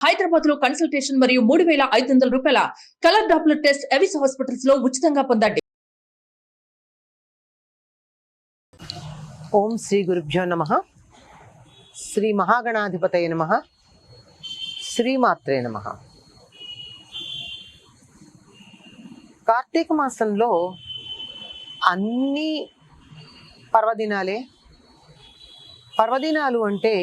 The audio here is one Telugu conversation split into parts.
హైదరాబాద్ లో కన్సల్టేషన్ మరియు 3,500 రూపాయల colour Doppler test Avis hospitals లో ఉచితంగా పొందండి. ఓం శ్రీ గురుభ్యో నమః. శ్రీ మహాగణాధిపతయ నమః. శ్రీమాత్రే నమః. కార్తీక మాసంలో అన్ని పర్వదినాలే. పర్వదినాలు అంటే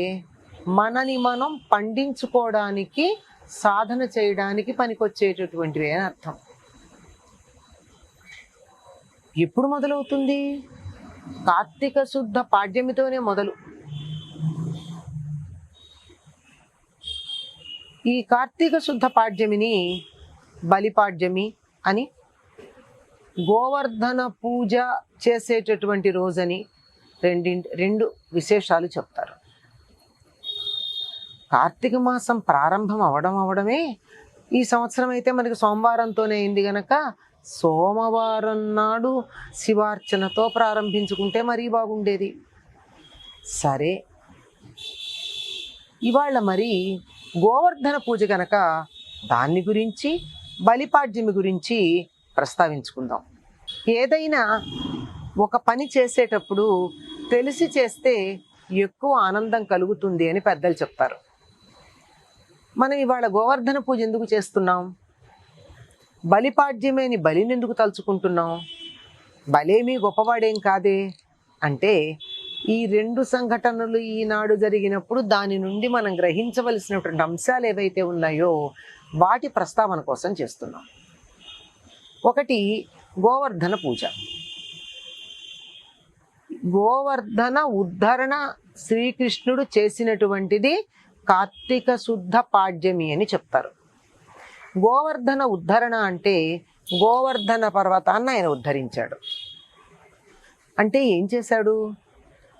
మనని మనం పండించుకోవడానికి, సాధన చేయడానికి పనికొచ్చేటటువంటివి అని అర్థం. ఎప్పుడు మొదలవుతుంది? కార్తీక శుద్ధ పాడ్యమితోనే మొదలు. ఈ కార్తీక శుద్ధ పాడ్యమిని బలిపాడ్యమి అని, గోవర్ధన పూజ చేసేటటువంటి రోజని రెండు విశేషాలు చెప్తారు. కార్తీక మాసం ప్రారంభం అవడమే ఈ సంవత్సరం అయితే మనకి సోమవారంతోనే అయింది గనక సోమవారం నాడు శివార్చనతో ప్రారంభించుకుంటే మరీ బాగుండేది. సరే, ఇవాళ మరి గోవర్ధన పూజ గనక దాన్ని గురించి, బలిపాడ్యమి గురించి ప్రస్తావించుకుందాం. ఏదైనా ఒక పని చేసేటప్పుడు తెలిసి చేస్తే ఎక్కువ ఆనందం కలుగుతుంది అని పెద్దలు చెప్తారు. మనం ఇవాళ గోవర్ధన పూజ ఎందుకు చేస్తున్నాం? బలిపాడ్యమేని బలిని ఎందుకు తలుచుకుంటున్నాం? బలేమీ గొప్పవాడేం కాదే అంటే, ఈ రెండు సంఘటనలు ఈనాడు జరిగినప్పుడు దాని నుండి మనం గ్రహించవలసినటువంటి అంశాలు ఏవైతే ఉన్నాయో వాటి ప్రస్తావన కోసం చేస్తున్నాం. ఒకటి, గోవర్ధన పూజ. గోవర్ధన ఉద్ధరణ శ్రీకృష్ణుడు చేసినటువంటిది కార్తీక శుద్ధ పాడ్యమి అని చెప్తారు. గోవర్ధన ఉద్ధరణ అంటే గోవర్ధన పర్వతాన్ని ఆయన ఉద్ధరించాడు. అంటే ఏం చేశాడు?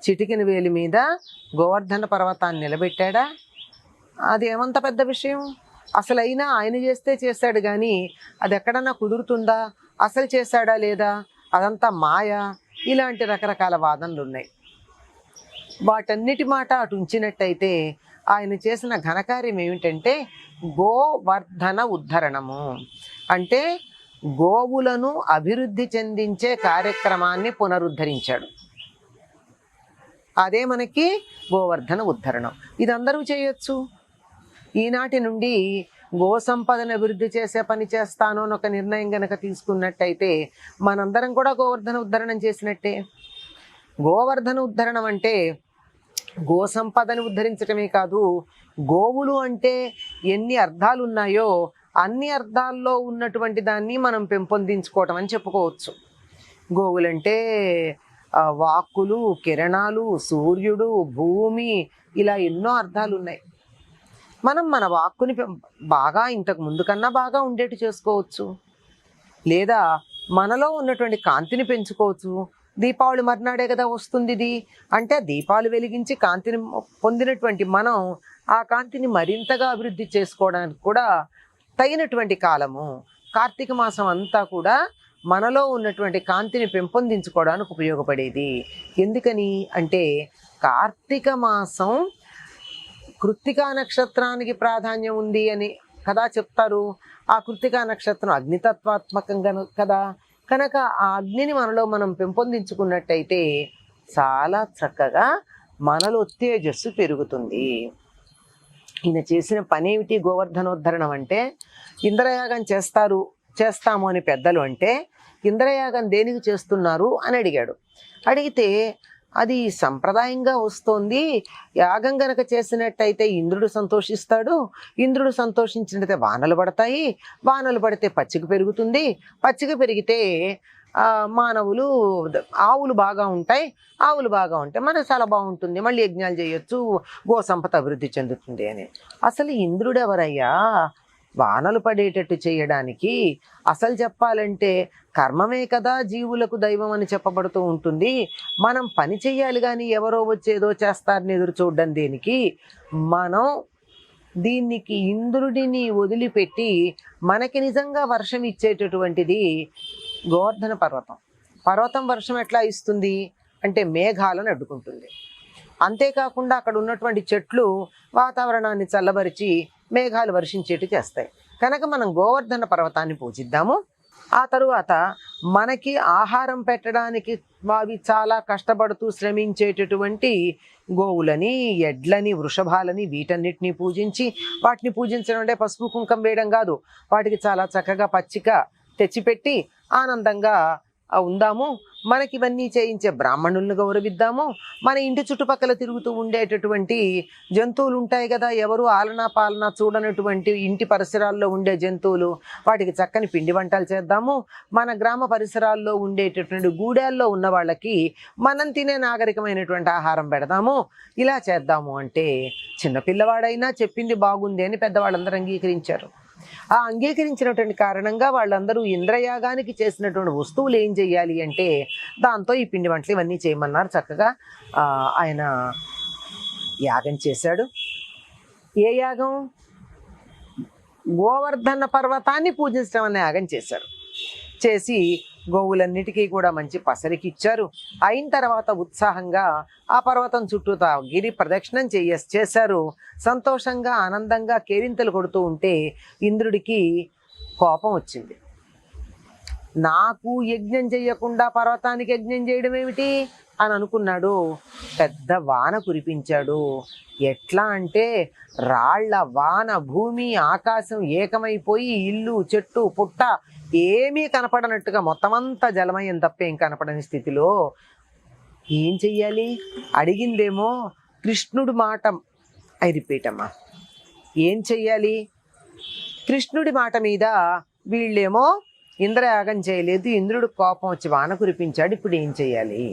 చిటికెన వేలి మీద గోవర్ధన పర్వతాన్ని నిలబెట్టాడా? అది ఏమంత పెద్ద విషయం? అసలు అయినా ఆయన చేస్తే చేశాడు కానీ అది ఎక్కడన్నా కుదురుతుందా? అసలు చేశాడా లేదా? అదంతా మాయ. ఇలాంటి రకరకాల వాదనలు ఉన్నాయి. వాటన్నిటి మాట అటు ఉంచినట్టయితే ఆయన చేసిన ఘనకార్యం ఏమిటంటే గోవర్ధన ఉద్ధరణము. అంటే గోవులను అభివృద్ధి చెందించే కార్యక్రమాన్ని పునరుద్ధరించాడు. అదే మనకి గోవర్ధన ఉద్ధరణం. ఇది అందరూ చేయొచ్చు. ఈనాటి నుండి గో సంపదను అభివృద్ధి చేసే పని చేస్తాను అని ఒక నిర్ణయం గనక తీసుకున్నట్టయితే మనందరం కూడా గోవర్ధన ఉద్ధరణం చేసినట్టే. గోవర్ధన ఉద్ధరణం అంటే గో సంపదను ఉద్ధరించటమే కాదు, గోవులు అంటే ఎన్ని అర్థాలు ఉన్నాయో అన్ని అర్థాల్లో ఉన్నటువంటి దాన్ని మనం పెంపొందించుకోవటం అని చెప్పుకోవచ్చు. గోవులంటే వాక్కులు, కిరణాలు, సూర్యుడు, భూమి, ఇలా ఎన్నో అర్థాలు ఉన్నాయి. మనం మన వాక్కుని బాగా ఇంతకు ముందు కన్నా బాగా ఉండేట్టు చేసుకోవచ్చు, లేదా మనలో ఉన్నటువంటి కాంతిని పెంచుకోవచ్చు. దీపావళి మర్నాడే కదా వస్తుంది ఇది అంటే, దీపాలు వెలిగించి కాంతిని పొందినటువంటి మనం ఆ కాంతిని మరింతగా అభివృద్ధి చేసుకోవడానికి కూడా తగినటువంటి కాలము. కార్తీక మాసం అంతా కూడా మనలో ఉన్నటువంటి కాంతిని పెంపొందించుకోవడానికి ఉపయోగపడేది. ఎందుకని అంటే, కార్తీక మాసం కృత్తికా నక్షత్రానికి ప్రాధాన్యం ఉంది అని కదా చెప్తారు. ఆ కృత్తికా నక్షత్రం అగ్నితత్వాత్మకంగా కదా, కనుక ఆ అగ్నిని మనలో మనం పెంపొందించుకున్నట్టయితే చాలా చక్కగా మనలో తేజస్సు పెరుగుతుంది. ఈయన చేసిన పని ఏమిటి? గోవర్ధనోద్ధరణం అంటే ఇంద్రయాగం చేస్తాము అని పెద్దలు అంటే, ఇంద్రయాగం దేనికి చేస్తున్నారు అని అడిగాడు. అడిగితే అది సంప్రదాయంగా వస్తోంది. యాగం గనక చేసినట్టయితే ఇంద్రుడు సంతోషిస్తాడు, ఇంద్రుడు సంతోషించినట్టయితే వానలు పడతాయి, వానలు పడితే పచ్చిక పెరుగుతుంది, పచ్చిక పెరిగితే మానవులు, ఆవులు బాగా ఉంటాయి, ఆవులు బాగా ఉంటే మనకు చాలా బాగుంటుంది, మళ్ళీ యజ్ఞాలు చేయొచ్చు, గో సంపద అభివృద్ధి చెందుతుంది అని. అసలు ఇంద్రుడు ఎవరయ్యా వానలు పడేటట్టు చేయడానికి? అసలు చెప్పాలంటే కర్మమే కదా జీవులకు దైవం అని చెప్పబడుతూ ఉంటుంది. మనం పని చెయ్యాలి కానీ ఎవరో వచ్చేదో చేస్తారని ఎదురు చూడడం దేనికి? మనం దీనికి ఇంద్రుడిని వదిలిపెట్టి మనకి నిజంగా వర్షం ఇచ్చేటటువంటిది గోవర్ధన పర్వతం. పర్వతం వర్షం ఎట్లా ఇస్తుంది అంటే మేఘాలను అడ్డుకుంటుంది. అంతేకాకుండా అక్కడ ఉన్నటువంటి చెట్లు వాతావరణాన్ని చల్లబరిచి మేఘాలు వర్షించేట్టు చేస్తాయి. కనుక మనం గోవర్ధన పర్వతాన్ని పూజిద్దాము. ఆ తరువాత మనకి ఆహారం పెట్టడానికి అవి చాలా కష్టపడుతూ శ్రమించేటటువంటి గోవులని, ఎడ్లని, వృషభాలని వీటన్నిటిని పూజించి, వాటిని పూజించడం అంటే పసుపు కుంకం వేయడం కాదు, వాటికి చాలా చక్కగా పచ్చిక తెచ్చిపెట్టి ఆనందంగా ఉందాము. మనకి ఇవన్నీ చేయించే బ్రాహ్మణులను గౌరవిద్దాము. మన ఇంటి చుట్టుపక్కల తిరుగుతూ ఉండేటటువంటి జంతువులు ఉంటాయి కదా, ఎవరు ఆలనా పాలన చూడనటువంటి ఇంటి పరిసరాల్లో ఉండే జంతువులు, వాటికి చక్కని పిండి వంటలు చేద్దాము. మన గ్రామ పరిసరాల్లో ఉండేటటువంటి గూడాల్లో ఉన్న వాళ్ళకి మనం తినే నాగరికమైనటువంటి ఆహారం పెడదాము. ఇలా చేద్దాము అంటే చిన్నపిల్లవాడైనా చెప్పింది బాగుంది అని పెద్దవాళ్ళందరూ అంగీకరించారు. ఆ అంగీకరించినటువంటి కారణంగా వాళ్ళందరూ ఇంద్రయాగానికి చేసినటువంటి వస్తువులు ఏం చెయ్యాలి అంటే దాంతో ఈ పిండి వంటలు ఇవన్నీ చేయమన్నారు. చక్కగా ఆయన యాగం చేశాడు. ఏ యాగం? గోవర్ధన పర్వతాన్ని పూజించడం అనే యాగం చేశారు. చేసి గోవులన్నిటికీ కూడా మంచి పసరికిచ్చారు. అయిన తర్వాత ఉత్సాహంగా ఆ పర్వతం చుట్టూ గిరి ప్రదక్షిణం చేశారు. సంతోషంగా ఆనందంగా కేరింతలు కొడుతూ ఉంటే ఇంద్రుడికి కోపం వచ్చింది. నాకు యజ్ఞం చేయకుండా పర్వతానికి యజ్ఞం చేయడం ఏమిటి అని అనుకున్నాడు. పెద్ద వాన కురిపించాడు. ఎట్లా అంటే రాళ్ల వాన, భూమి ఆకాశం ఏకమైపోయి ఇల్లు చెట్టు పుట్ట ఏమీ కనపడనట్టుగా మొత్తమంతా జలమయం తప్ప ఏం కనపడని స్థితిలో ఏం చెయ్యాలి? అడిగిందేమో కృష్ణుడి మాట. ఐ రిపీట్ అమ్మా, ఏం చెయ్యాలి? కృష్ణుడి మాట మీద వీళ్ళేమో ఇంద్రయాగం చేయలేదు, ఇంద్రుడు కోపం వచ్చి వాన కురిపించాడు. ఇప్పుడు ఏం చెయ్యాలి?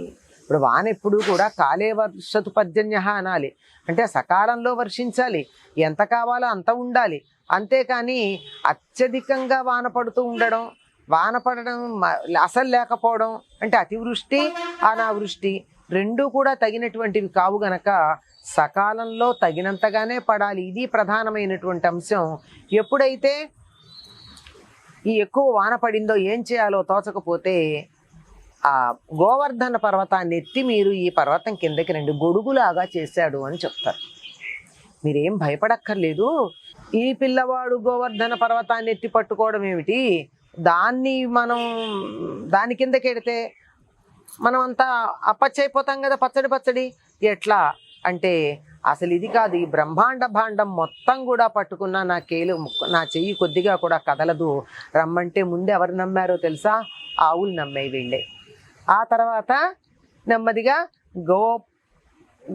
ఇప్పుడు వాన ఎప్పుడు కూడా కాలే వర్షతు పర్జన్య అనాలి, అంటే సకాలంలో వర్షించాలి, ఎంత కావాలో అంత ఉండాలి. అంతేకాని అత్యధికంగా వాన పడుతూ ఉండడం, వాన పడడం అసలు లేకపోవడం అంటే అతివృష్టి అనావృష్టి రెండూ కూడా తగినటువంటివి కావు గనక సకాలంలో తగినంతగానే పడాలి. ఇది ప్రధానమైనటువంటి అంశం. ఎప్పుడైతే ఈ ఎక్కువ వాన పడిందో ఏం చేయాలో తోచకపోతే ఆ గోవర్ధన పర్వతాన్ని ఎత్తి మీరు ఈ పర్వతం కిందకి 2 గొడుగులాగా చేశాడు అని చెప్తారు. మీరేం భయపడక్కర్లేదు. ఈ పిల్లవాడు గోవర్ధన పర్వతాన్ని ఎత్తి పట్టుకోవడం ఏమిటి, మనం దాని కిందకి ఎడితే మనం అంతా అప్పచ్చైపోతాం కదా, పచ్చడి ఎట్లా అంటే అసలు ఇది కాదు. ఈ బ్రహ్మాండ భాండం మొత్తం కూడా పట్టుకున్నా నా చెయ్యి కొద్దిగా కూడా కదలదు. రమ్మంటే ముందు ఎవరు నమ్మారో తెలుసా? ఆవులు నమ్మాయి వీళ్ళే. ఆ తర్వాత నెమ్మదిగా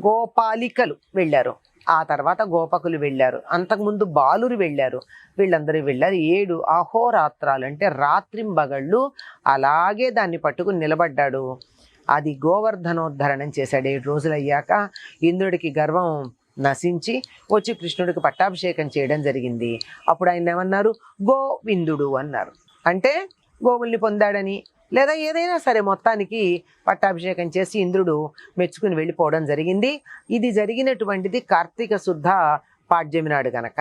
గోపాలికలు వెళ్ళారు, ఆ తర్వాత గోపకులు వెళ్ళారు, అంతకుముందు బాలురు వెళ్ళారు, వీళ్ళందరూ వెళ్ళారు. 7 అహోరాత్రాలు అంటే రాత్రింబగళ్ళు అలాగే దాన్ని పట్టుకుని నిలబడ్డాడు. అది గోవర్ధనోద్ధరణం చేశాడు. 7 రోజులు అయ్యాక ఇంద్రుడికి గర్వం నశించి వచ్చి కృష్ణుడికి పట్టాభిషేకం చేయడం జరిగింది. అప్పుడు ఆయన ఏమన్నారు? గోవిందుడు అన్నారు. అంటే గోవుల్ని పొందాడని, లేదా ఏదైనా సరే మొత్తానికి పట్టాభిషేకం చేసి ఇంద్రుడు మెచ్చుకుని వెళ్ళిపోవడం జరిగింది. ఇది జరిగినటువంటిది కార్తీక శుద్ధ పాడ్యమి నాడు గనక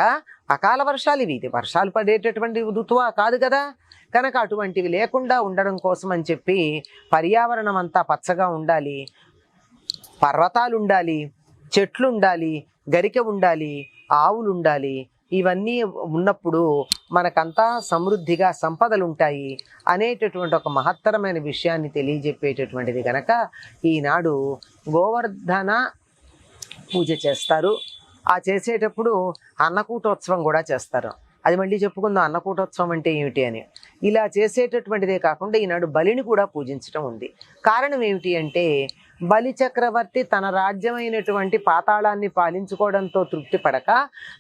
అకాల వర్షాలు ఇవి. ఇది వర్షాలు పడేటటువంటి ఋతువా కాదు కదా, కనుక అటువంటివి లేకుండా ఉండడం కోసం అని చెప్పి పర్యావరణం అంతా పచ్చగా ఉండాలి, పర్వతాలు ఉండాలి, చెట్లు ఉండాలి, గరిక ఉండాలి, ఆవులు ఉండాలి. ఇవన్నీ ఉన్నప్పుడు మనకంతా సమృద్ధిగా సంపదలు ఉంటాయి అనేటటువంటి ఒక మహత్తరమైన విషయాన్ని తెలియజెప్పేటటువంటిది కనుక ఈనాడు గోవర్ధన పూజ చేస్తారు. ఆ చేసేటప్పుడు అన్నకూటోత్సవం కూడా చేస్తారు. అది మళ్ళీ చెప్పుకుందాం, అన్నకూటోత్సవం అంటే ఏమిటి అని. ఇలా చేసేటటువంటిదే కాకుండా ఈనాడు బలిని కూడా పూజించడం ఉంది. కారణం ఏమిటి అంటే బలి చక్రవర్తి తన రాజ్యమైనటువంటి పాతాళాన్ని పాలించుకోవడంతో తృప్తి పడక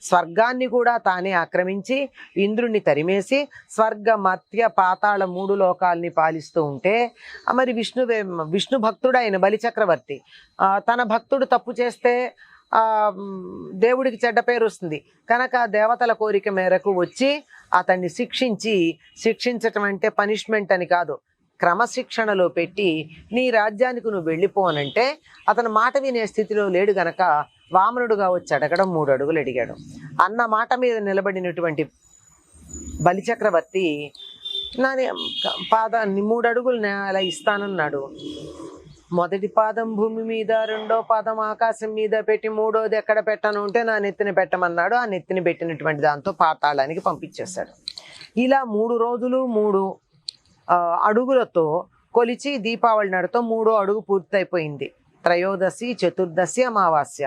స్వర్గాన్ని కూడా తానే ఆక్రమించి ఇంద్రుణ్ణి తరిమేసి స్వర్గ మర్త్య పాతాళ 3 లోకాల్ని పాలిస్తూ ఉంటే మరి విష్ణు భక్తుడు ఆయన బలి చక్రవర్తి తన భక్తుడు తప్పు చేస్తే దేవుడికి చెడ్డ పేరు వస్తుంది కనుక దేవతల కోరిక మేరకు వచ్చి అతన్ని శిక్షించటం అంటే పనిష్మెంట్ అని కాదు, క్రమశిక్షణలో పెట్టి నీ రాజ్యానికి నువ్వు వెళ్ళిపోనంటే అతను మాట వినే స్థితిలో లేడు గనక వామనుడుగా వచ్చి అడగడం 3 అడుగులు అడిగాడు. అన్న మాట మీద నిలబడినటువంటి బలిచక్రవర్తి పాదాన్ని 3 అడుగులు అలా ఇస్తానన్నాడు. మొదటి పాదం భూమి మీద, రెండో పాదం ఆకాశం మీద పెట్టి, మూడోది ఎక్కడ పెట్టను ఉంటే నా నెత్తిని పెట్టమన్నాడు. ఆ నెత్తిని పెట్టినటువంటి దాంతో పాతాళానికి పంపించేశాడు. ఇలా 3 రోజులు 3 అడుగులతో కొలిచి దీపావళి నాడుతో 3వ అడుగు పూర్తయిపోయింది. త్రయోదశి, చతుర్దశి, అమావాస్య.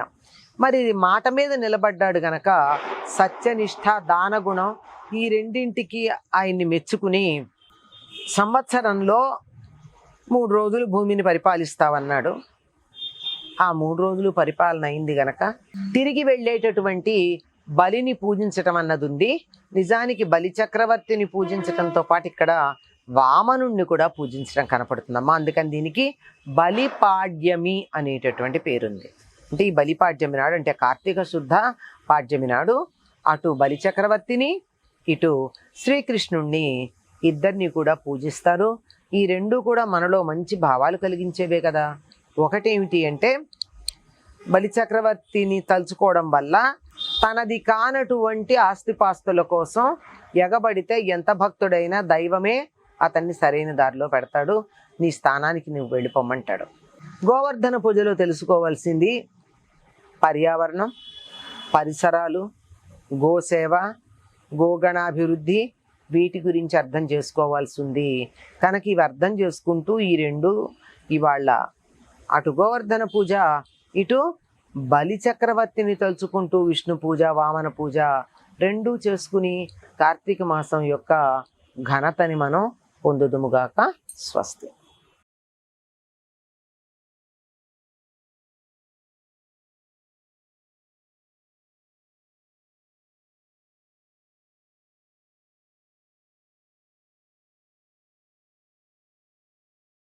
మరి మాట మీద నిలబడ్డాడు గనక సత్యనిష్ట, దానగుణం ఈ రెండింటికి ఆయన్ని మెచ్చుకుని సంవత్సరంలో 3 రోజులు భూమిని పరిపాలిస్తావన్నాడు. ఆ 3 రోజులు పరిపాలన అయింది గనక తిరిగి వెళ్ళేటటువంటి బలిని పూజించటం అన్నది ఉంది. నిజానికి బలి చక్రవర్తిని పూజించటంతో పాటు ఇక్కడ వామనుణ్ణి కూడా పూజించడం కనపడుతుందమ్మా. అందుకని దీనికి బలిపాడ్యమి అనేటటువంటి పేరుంది. అంటే ఈ బలిపాడ్యమి నాడు, అంటే కార్తీక శుద్ధ పాడ్యమి నాడు అటు బలి చక్రవర్తిని ఇటు శ్రీకృష్ణుణ్ణి ఇద్దరిని కూడా పూజిస్తారు. ఈ రెండు కూడా మనలో మంచి భావాలు కలిగించేవే కదా. ఒకటేమిటి అంటే బలి చక్రవర్తిని తలుచుకోవడం వల్ల తనది కానటువంటి ఆస్తిపాస్తుల కోసం ఎగబడితే ఎంత భక్తుడైనా దైవమే అతన్ని సరైన దారిలో పెడతాడు, నీ స్థానానికి నువ్వు వెళ్ళిపోమంటాడు. గోవర్ధన పూజలో తెలుసుకోవాల్సింది పర్యావరణం, పరిసరాలు, గోసేవ, గోగణాభివృద్ధి, వీటి గురించి అర్థం చేసుకోవాల్సి ఉంది. కనుక ఇవి అర్థం చేసుకుంటూ ఈ రెండు ఇవాళ అటు గోవర్ధన పూజ, ఇటు బలి చక్రవర్తిని తలుచుకుంటూ విష్ణు పూజ, వామన పూజ రెండూ చేసుకుని కార్తీక మాసం యొక్క ఘనతని మనం పొందుదుముగాక. స్వస్తి.